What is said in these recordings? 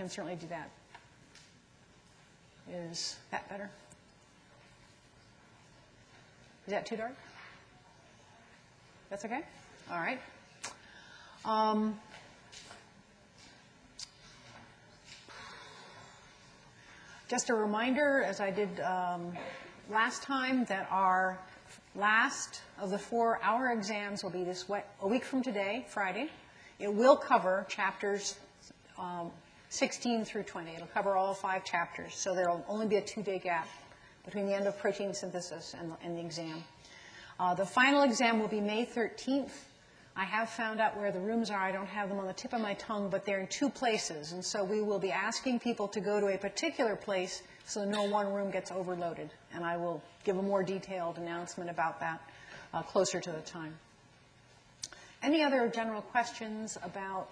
can certainly do that. Is that better? Is that too dark? That's okay? All right. Just a reminder, as I did last time, that our last of the 4-hour exams will be a week from today, Friday. It will cover chapters 16 through 20. It'll cover all 5 chapters, so there will only be a 2-day gap between the end of protein synthesis and the exam. The final exam will be May 13th. I have found out where the rooms are. I don't have them on the tip of my tongue, but they're in 2 places. And so we will be asking people to go to a particular place so no one room gets overloaded. And I will give a more detailed announcement about that closer to the time. Any other general questions about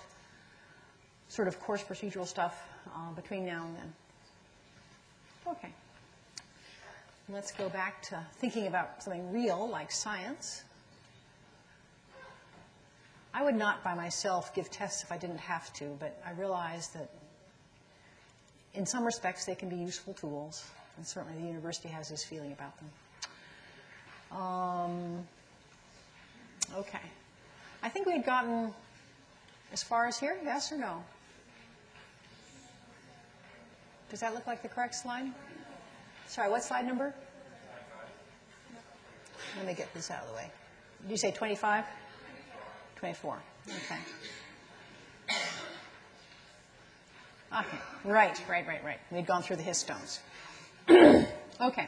sort of course procedural stuff between now and then? Okay. Let's go back to thinking about something real like science. I would not by myself give tests if I didn't have to, but I realize that in some respects they can be useful tools, and certainly the university has this feeling about them. Okay. I think we had gotten as far as here, yes or no? Does that look like the correct slide? Sorry, what slide number? Let me get this out of the way. Did you say 25? 24. Okay. Okay. Right. We'd gone through the histones. Okay.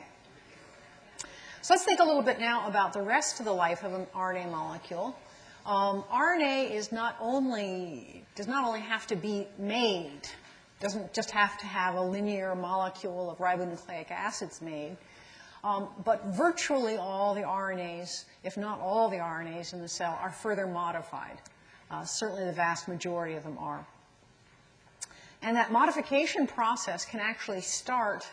So let's think a little bit now about the rest of the life of an RNA molecule. RNA does not only have to be made, doesn't just have to have a linear molecule of ribonucleic acids made, but virtually all the RNAs, if not all the RNAs in the cell, are further modified. Certainly the vast majority of them are. And that modification process can actually start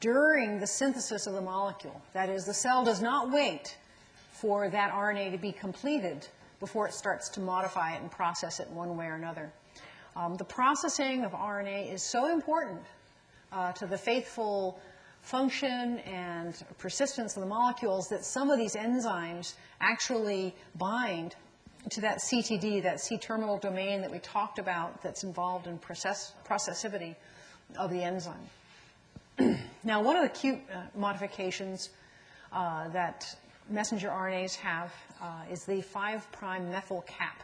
during the synthesis of the molecule. That is, the cell does not wait for that RNA to be completed before it starts to modify it and process it one way or another. The processing of RNA is so important to the faithful function and persistence of the molecules that some of these enzymes actually bind to that CTD, that C-terminal domain that we talked about that's involved in processivity of the enzyme. Now, one of the cute modifications that messenger RNAs have is the 5' methyl cap.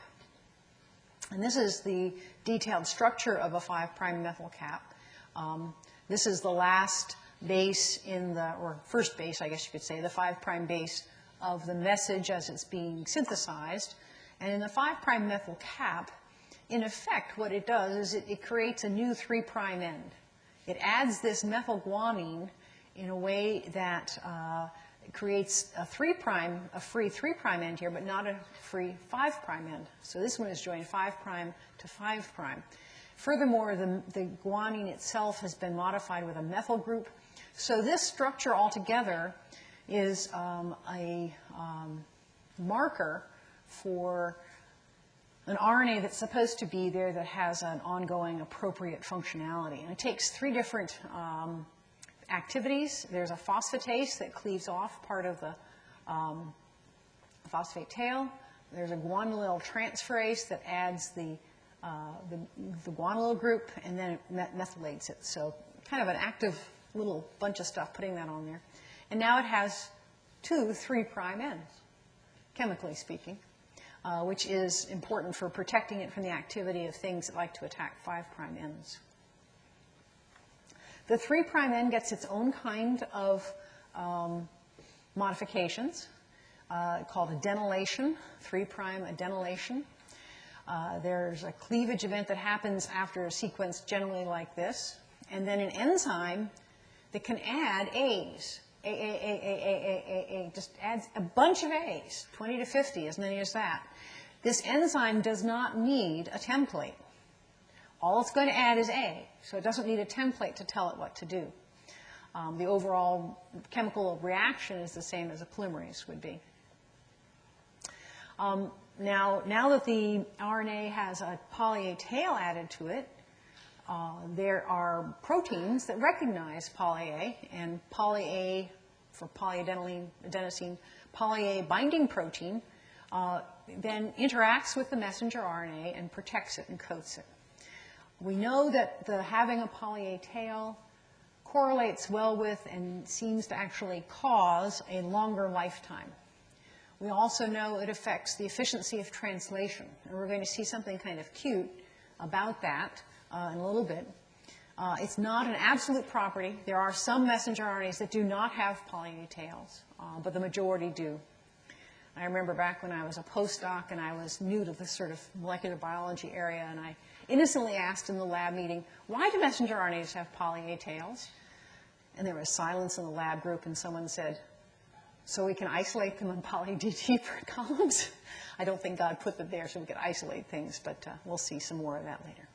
And this is the detailed structure of a 5' methyl cap. This is the last base or first base, I guess you could say, the 5' base of the message as it's being synthesized. And in the 5' methyl cap, in effect, what it does is it creates a new 3' end. It adds this methylguanine in a way that creates a free 3' end here, but not a free 5' end. So this one is joined 5' to 5'. Furthermore, the guanine itself has been modified with a methyl group. So this structure altogether is a marker for an RNA that's supposed to be there that has an ongoing appropriate functionality. And it takes 3 different activities. There's a phosphatase that cleaves off part of the phosphate tail. There's a guanylyl transferase that adds the guanylyl group, and then it methylates it. So kind of an active little bunch of stuff putting that on there. And now it has 2 3' ends, chemically speaking, which is important for protecting it from the activity of things that like to attack 5' ends. The 3' end gets its own kind of modifications called adenylation, 3' adenylation. There's a cleavage event that happens after a sequence generally like this, and then an enzyme that can add A's. A, just adds a bunch of A's, 20 to 50, as many as that. This enzyme does not need a template. All it's going to add is A, so it doesn't need a template to tell it what to do. The overall chemical reaction is the same as a polymerase would be. Now that the RNA has a poly A tail added to it, there are proteins that recognize poly-A, and poly-A for polyadenosine, poly-A binding protein then interacts with the messenger RNA and protects it and coats it. We know that having a poly-A tail correlates well with and seems to actually cause a longer lifetime. We also know it affects the efficiency of translation, and we're going to see something kind of cute about that in a little bit. It's not an absolute property. There are some messenger RNAs that do not have poly-A tails, but the majority do. I remember back when I was a postdoc and I was new to this sort of molecular biology area, and I innocently asked in the lab meeting, why do messenger RNAs have poly-A tails? And there was silence in the lab group, and someone said, so we can isolate them in poly-DT columns? I don't think God put them there so we could isolate things, but we'll see some more of that later.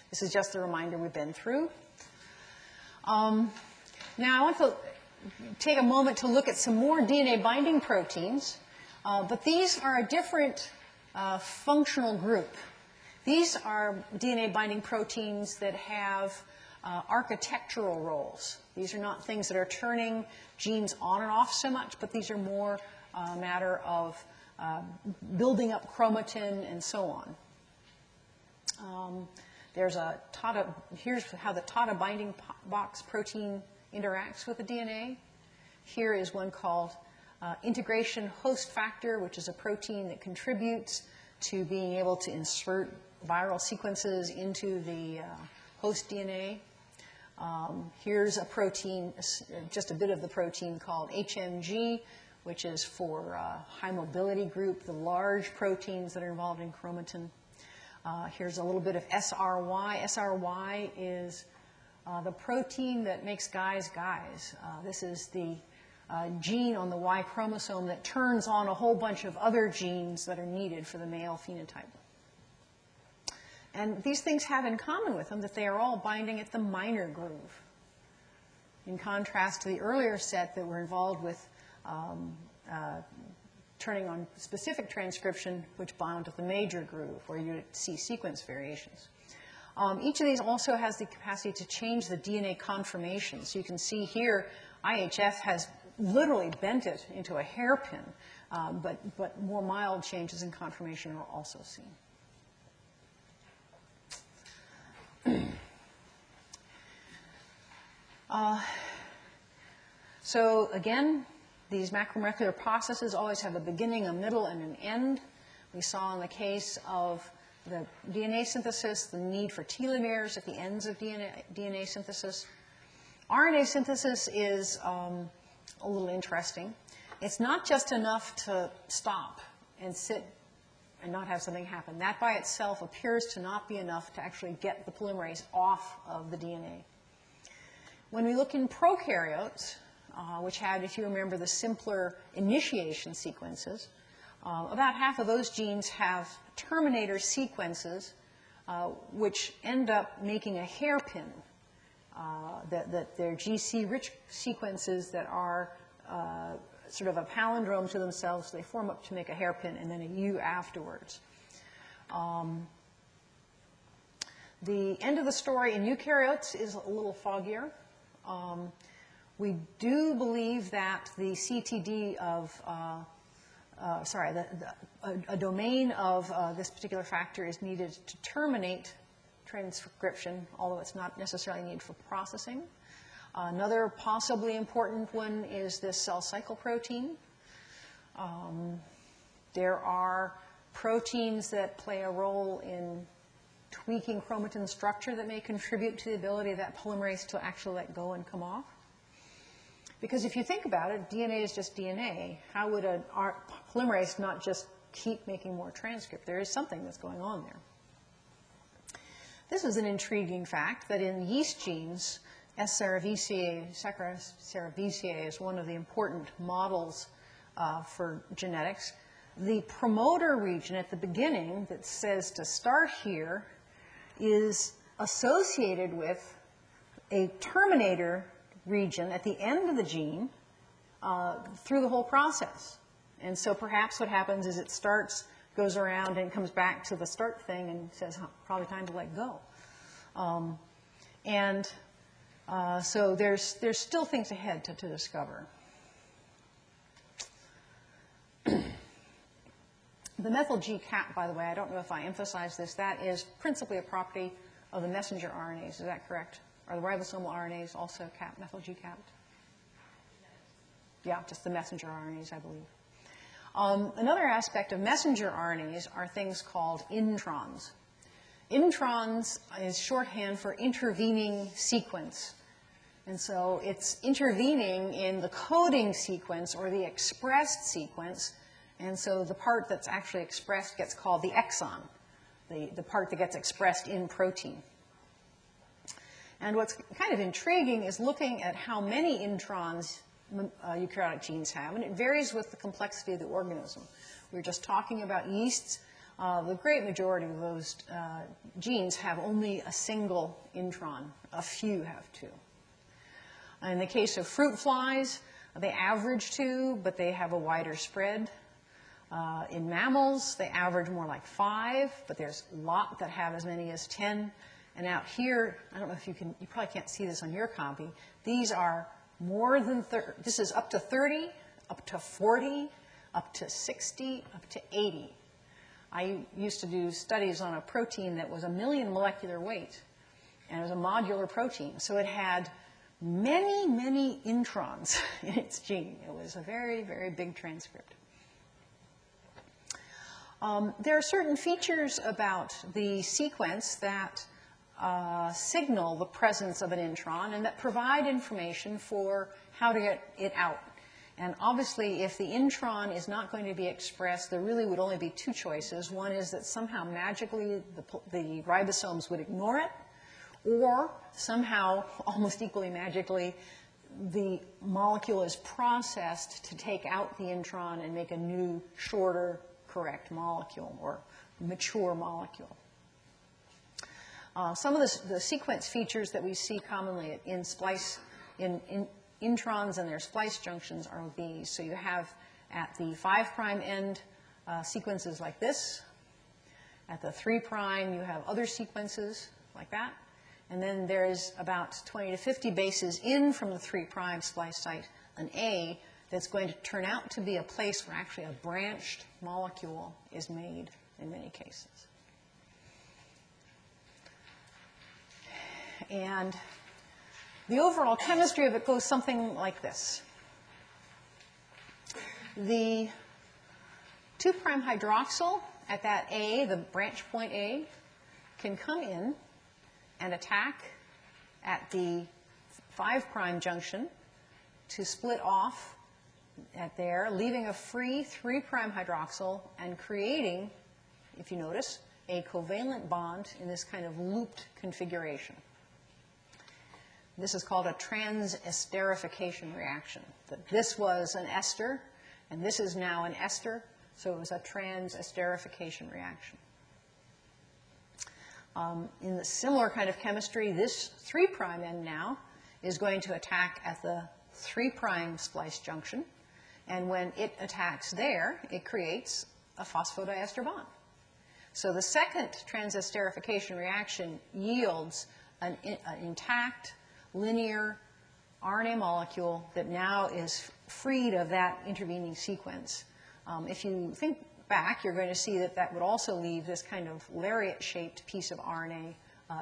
This is just a reminder we've been through. Now I want to take a moment to look at some more DNA binding proteins, but these are a different functional group. These are DNA binding proteins that have architectural roles. These are not things that are turning genes on and off so much, but these are more a matter of building up chromatin and so on. Here's how the TATA binding box protein interacts with the DNA. Here is one called integration host factor, which is a protein that contributes to being able to insert viral sequences into the host DNA. Here's a protein, just a bit of the protein called HMG, which is for high mobility group, the large proteins that are involved in chromatin. Here's a little bit of SRY. SRY is the protein that makes guys guys. This is the gene on the Y chromosome that turns on a whole bunch of other genes that are needed for the male phenotype. And these things have in common with them that they are all binding at the minor groove, in contrast to the earlier set that were involved with turning on specific transcription, which bound at the major groove, where you see sequence variations. Each of these also has the capacity to change the DNA conformation. So you can see here, IHF has literally bent it into a hairpin, but more mild changes in conformation are also seen. So again, these macromolecular processes always have a beginning, a middle, and an end. We saw in the case of the DNA synthesis the need for telomeres at the ends of DNA synthesis. RNA synthesis is a little interesting. It's not just enough to stop and sit and not have something happen. That by itself appears to not be enough to actually get the polymerase off of the DNA. When we look in prokaryotes, which had, if you remember, the simpler initiation sequences, about half of those genes have terminator sequences which end up making a hairpin, that they're GC-rich sequences that are sort of a palindrome to themselves. They form up to make a hairpin and then a U afterwards. The end of the story in eukaryotes is a little foggier. We do believe that the CTD of, a domain of this particular factor is needed to terminate transcription, although it's not necessarily needed for processing. Another possibly important one is this cell cycle protein. There are proteins that play a role in tweaking chromatin structure that may contribute to the ability of that polymerase to actually let go and come off. Because if you think about it, DNA is just DNA. How would a polymerase not just keep making more transcript? There is something that's going on there. This is an intriguing fact that in yeast genes, S. cerevisiae, Saccharomyces cerevisiae is one of the important models for genetics. The promoter region at the beginning that says to start here is associated with a terminator region at the end of the gene through the whole process. And so perhaps what happens is it starts, goes around, and comes back to the start thing and says, probably time to let go. So there's still things ahead to discover. The methyl G cap, by the way, I don't know if I emphasized this, that is principally a property of the messenger RNAs. Is that correct? Are the ribosomal RNAs also methyl G capped? Yeah, just the messenger RNAs, I believe. Another aspect of messenger RNAs are things called introns. Introns is shorthand for intervening sequence. And so it's intervening in the coding sequence or the expressed sequence. And so the part that's actually expressed gets called the exon, the part that gets expressed in protein. And what's kind of intriguing is looking at how many introns eukaryotic genes have, and it varies with the complexity of the organism. We were just talking about yeasts. The great majority of those genes have only a single intron. A few have two. In the case of fruit flies, they average 2, but they have a wider spread. In mammals, they average more like 5, but there's a lot that have as many as 10. And out here, I don't know if you probably can't see this on your copy. These are more than 30. This is up to 30, up to 40, up to 60, up to 80. I used to do studies on a protein that was 1 million molecular weight, and it was a modular protein. So it had many, many introns in its gene. It was a very, very big transcript. There are certain features about the sequence that signal the presence of an intron and that provide information for how to get it out. And obviously, if the intron is not going to be expressed, there really would only be 2 choices. One is that somehow magically the ribosomes would ignore it, or somehow, almost equally magically, the molecule is processed to take out the intron and make a new, shorter, correct molecule or mature molecule. Some of the sequence features that we see commonly in introns and their splice junctions are these. So you have at the 5' end sequences like this. At the 3' you have other sequences like that. And then there is about 20 to 50 bases in from the 3' splice site, an A, that's going to turn out to be a place where actually a branched molecule is made in many cases. And the overall chemistry of it goes something like this. The 2' hydroxyl at that A, the branch point A, can come in and attack at the 5' junction to split off at there, leaving a free 3' hydroxyl and creating, if you notice, a covalent bond in this kind of looped configuration. This is called a transesterification reaction. That this was an ester, and this is now an ester, so it was a transesterification reaction. In the similar kind of chemistry, this 3' end now is going to attack at the 3' splice junction, and when it attacks there, it creates a phosphodiester bond. So the second transesterification reaction yields an intact, linear RNA molecule that now is freed of that intervening sequence. If you think back, you're going to see that that would also leave this kind of lariat-shaped piece of RNA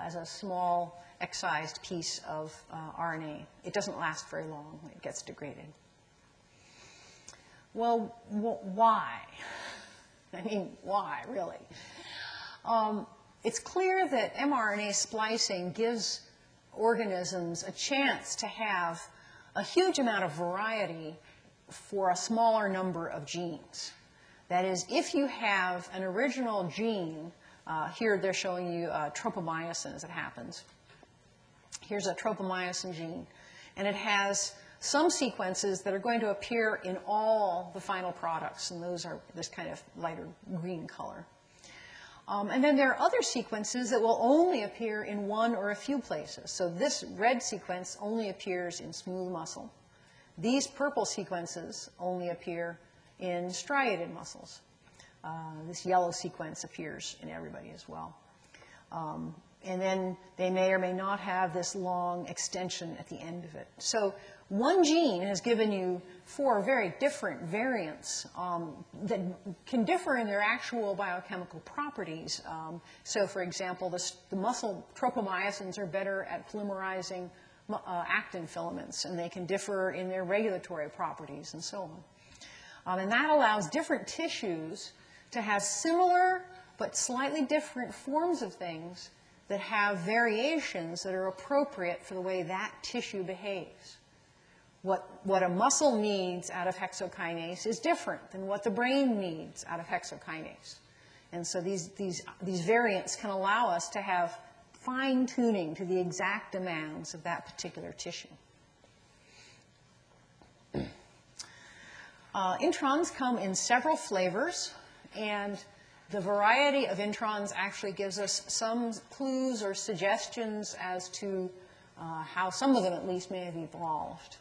as a small excised piece of RNA. It doesn't last very long when it gets degraded. Well, why? I mean, why, really? It's clear that mRNA splicing gives organisms a chance to have a huge amount of variety for a smaller number of genes. That is, if you have an original gene, here they're showing you tropomyosin as it happens. Here's a tropomyosin gene, and it has some sequences that are going to appear in all the final products, and those are this kind of lighter green color. And then there are other sequences that will only appear in one or a few places. So this red sequence only appears in smooth muscle. These purple sequences only appear in striated muscles. This yellow sequence appears in everybody as well. and then they may or may not have this long extension at the end of it. So one gene has given you 4 very different variants that can differ in their actual biochemical properties. So, for example, the muscle tropomyosins are better at polymerizing actin filaments, and they can differ in their regulatory properties and so on. And that allows different tissues to have similar but slightly different forms of things that have variations that are appropriate for the way that tissue behaves. What a muscle needs out of hexokinase is different than what the brain needs out of hexokinase. And so these variants can allow us to have fine-tuning to the exact demands of that particular tissue. Introns come in several flavors, and the variety of introns actually gives us some clues or suggestions as to how some of them at least may have evolved.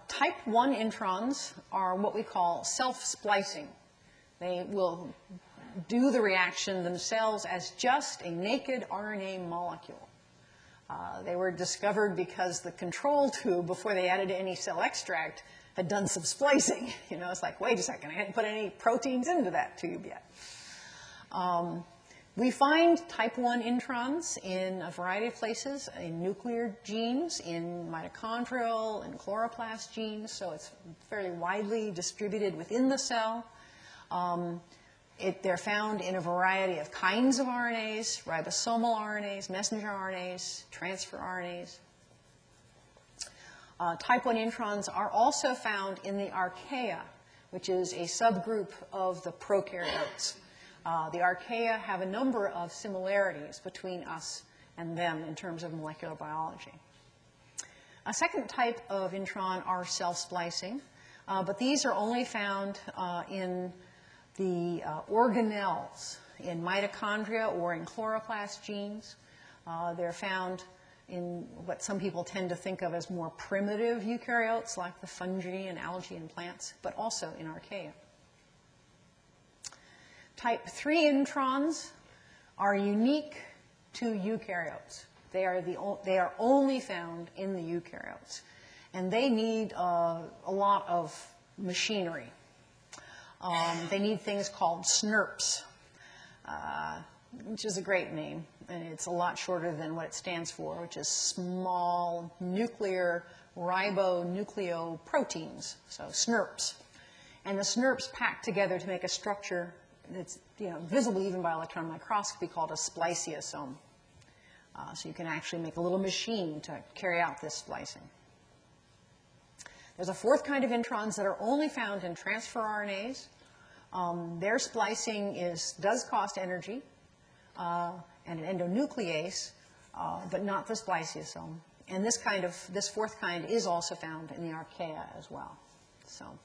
Type 1 introns are what we call self-splicing. They will do the reaction themselves as just a naked RNA molecule. They were discovered because the control tube, before they added any cell extract, had done some splicing. You know, it's like, wait a second, I hadn't put any proteins into that tube yet. We find type 1 introns in a variety of places, in nuclear genes, in mitochondrial and chloroplast genes, so it's fairly widely distributed within the cell. They're found in a variety of kinds of RNAs, ribosomal RNAs, messenger RNAs, transfer RNAs. Type 1 introns are also found in the archaea, which is a subgroup of the prokaryotes. The archaea have a number of similarities between us and them in terms of molecular biology. A second type of intron are self-splicing, but these are only found in the organelles, in mitochondria or in chloroplast genes. They're found in what some people tend to think of as more primitive eukaryotes, like the fungi and algae and plants, but also in archaea. Type 3 introns are unique to eukaryotes. They are only found in the eukaryotes. And they need a lot of machinery. They need things called SNRPs, which is a great name. And it's a lot shorter than what it stands for, which is small nuclear ribonucleoproteins, so SNRPs. And the SNRPs pack together to make a structure that's visible even by electron microscopy called a spliciosome. So you can actually make a little machine to carry out this splicing. There's a fourth kind of introns that are only found in transfer RNAs. Their splicing does cost energy and an endonuclease, but not the spliciosome. And this fourth kind is also found in the archaea as well. So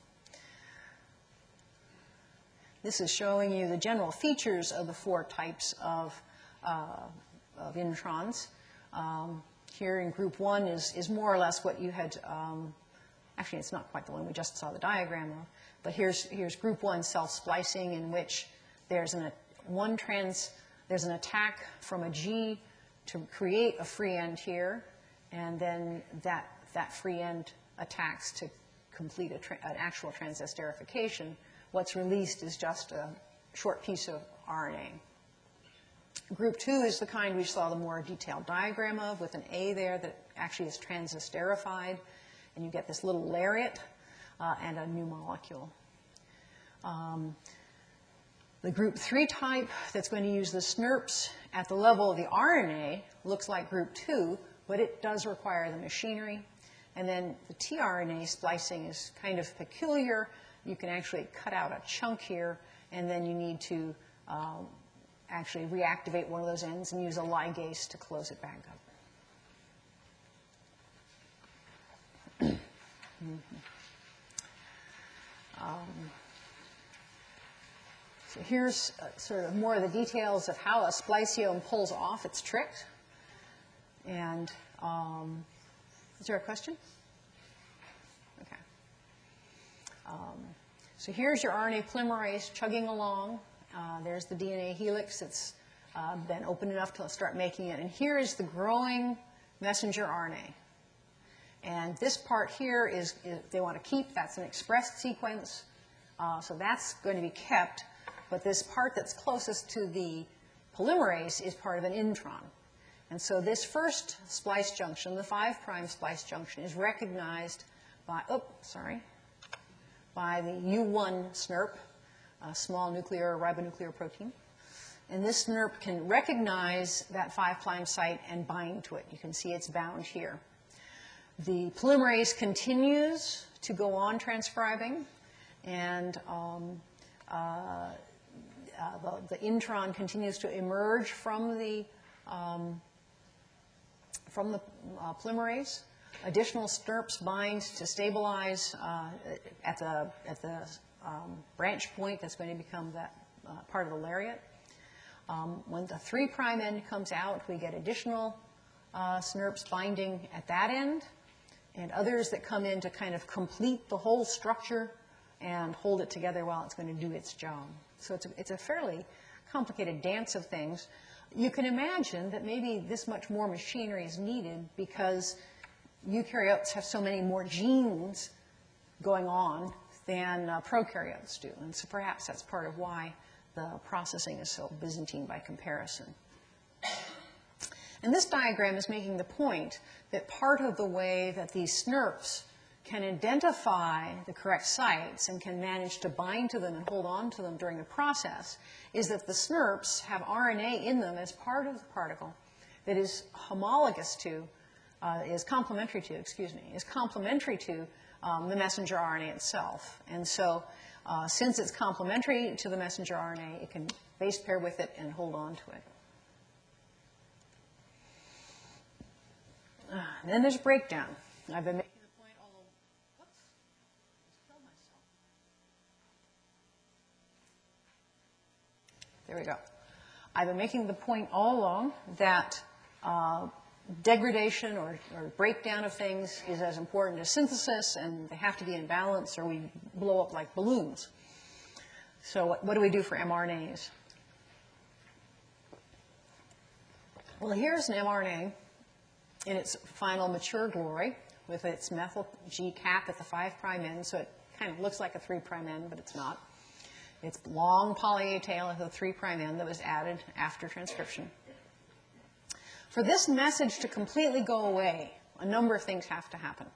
this is showing you the general features of the 4 types of introns. Here in group 1 is more or less what you had, actually it's not quite the one we just saw the diagram of, but here's group 1 self-splicing, in which there's an attack from a G to create a free end here, and then that free end attacks to complete an actual transesterification. What's released is just a short piece of RNA. Group 2 is the kind we saw the more detailed diagram of, with an A there that actually is transesterified, and you get this little lariat and a new molecule. The group 3 type that's going to use the SNRPs at the level of the RNA looks like group 2, but it does require the machinery. And then the tRNA splicing is kind of peculiar. You can actually cut out a chunk here, and then you need to actually reactivate one of those ends and use a ligase to close it back up. So here's sort of more of the details of how a spliciome pulls off its trick. And is there a question? Okay. So here's your RNA polymerase chugging along. There's the DNA helix that's been open enough to start making it. And here is the growing messenger RNA. And this part here is they want to keep, that's an expressed sequence, so that's going to be kept. But this part that's closest to the polymerase is part of an intron. And so this first splice junction, the 5' splice junction, is recognized by, by the U1 SNRP, a small nuclear ribonuclear protein. And this SNRP can recognize that 5' site and bind to it. You can see it's bound here. The polymerase continues to go on transcribing, and the intron continues to emerge from the polymerase. Additional SNRPs bind to stabilize at the branch point that's going to become that part of the lariat. When the 3' end comes out, we get additional SNRPs binding at that end, and others that come in to kind of complete the whole structure and hold it together while it's going to do its job. So it's a fairly complicated dance of things. You can imagine that maybe this much more machinery is needed because eukaryotes have so many more genes going on than prokaryotes do. And so perhaps that's part of why the processing is so Byzantine by comparison. And this diagram is making the point that part of the way that these SNRPs can identify the correct sites and can manage to bind to them and hold on to them during the process is that the SNRPs have RNA in them as part of the particle that is homologous to, is complementary to the messenger RNA itself. And so since it's complementary to the messenger RNA, it can base pair with it and hold on to it. And then there's breakdown. I've been making the point all along. Whoops, I spelled myself. There we go. I've been making the point all along that degradation or breakdown of things is as important as synthesis, and they have to be in balance or we blow up like balloons. So what do we do for mRNAs? Well, here's an mRNA in its final mature glory with its methyl G cap at the 5' end, so it kind of looks like a 3' end, but it's not. It's long poly A tail at the 3' end that was added after transcription. For this message to completely go away, a number of things have to happen.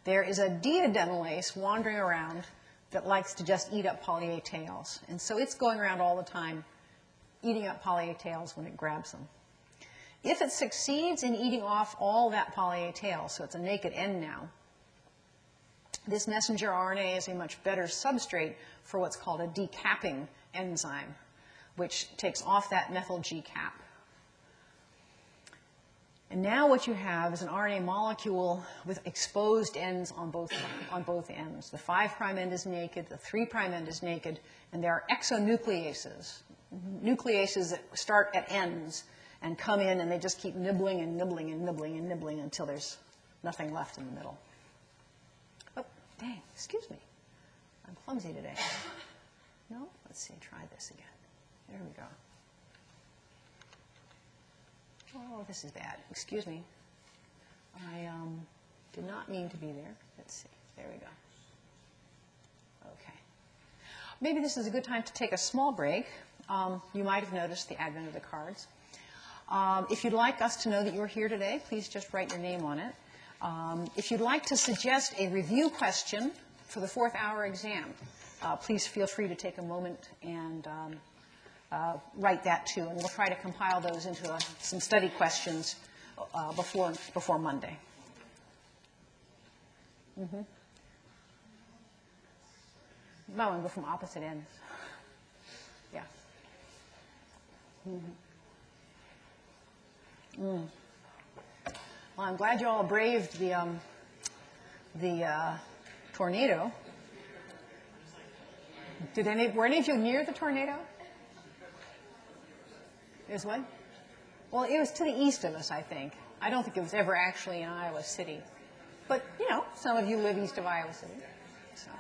There is a D-adenylase wandering around that likes to just eat up poly A tails, and so it's going around all the time eating up poly A tails when it grabs them. If it succeeds in eating off all that poly A tail, so it's a naked end now, this messenger RNA is a much better substrate for what's called a decapping enzyme, which takes off that methyl G cap. And now what you have is an RNA molecule with exposed ends on both ends. The 5' end is naked, the 3' end is naked, and there are exonucleases, nucleases that start at ends and come in and they just keep nibbling and nibbling and nibbling and nibbling until there's nothing left in the middle. Oh, dang, excuse me. I'm clumsy today. No? Let's see, try this again. There we go. Oh, this is bad. Excuse me. I did not mean to be there. Let's see. There we go. Okay. Maybe this is a good time to take a small break. You might have noticed the advent of the cards. If you'd like us to know that you were here today, please just write your name on it. If you'd like to suggest a review question for the 4th hour exam, please feel free to take a moment and write that too. And we'll try to compile those into some study questions before Monday. Mm-hmm. Might want to go from opposite ends. Yeah. Mm-hmm. Mm. Well, I'm glad you all braved the tornado. Were any of you near the tornado? Is what? Well, it was to the east of us, I think. I don't think it was ever actually in Iowa City. But, you know, some of you live east of Iowa City. So.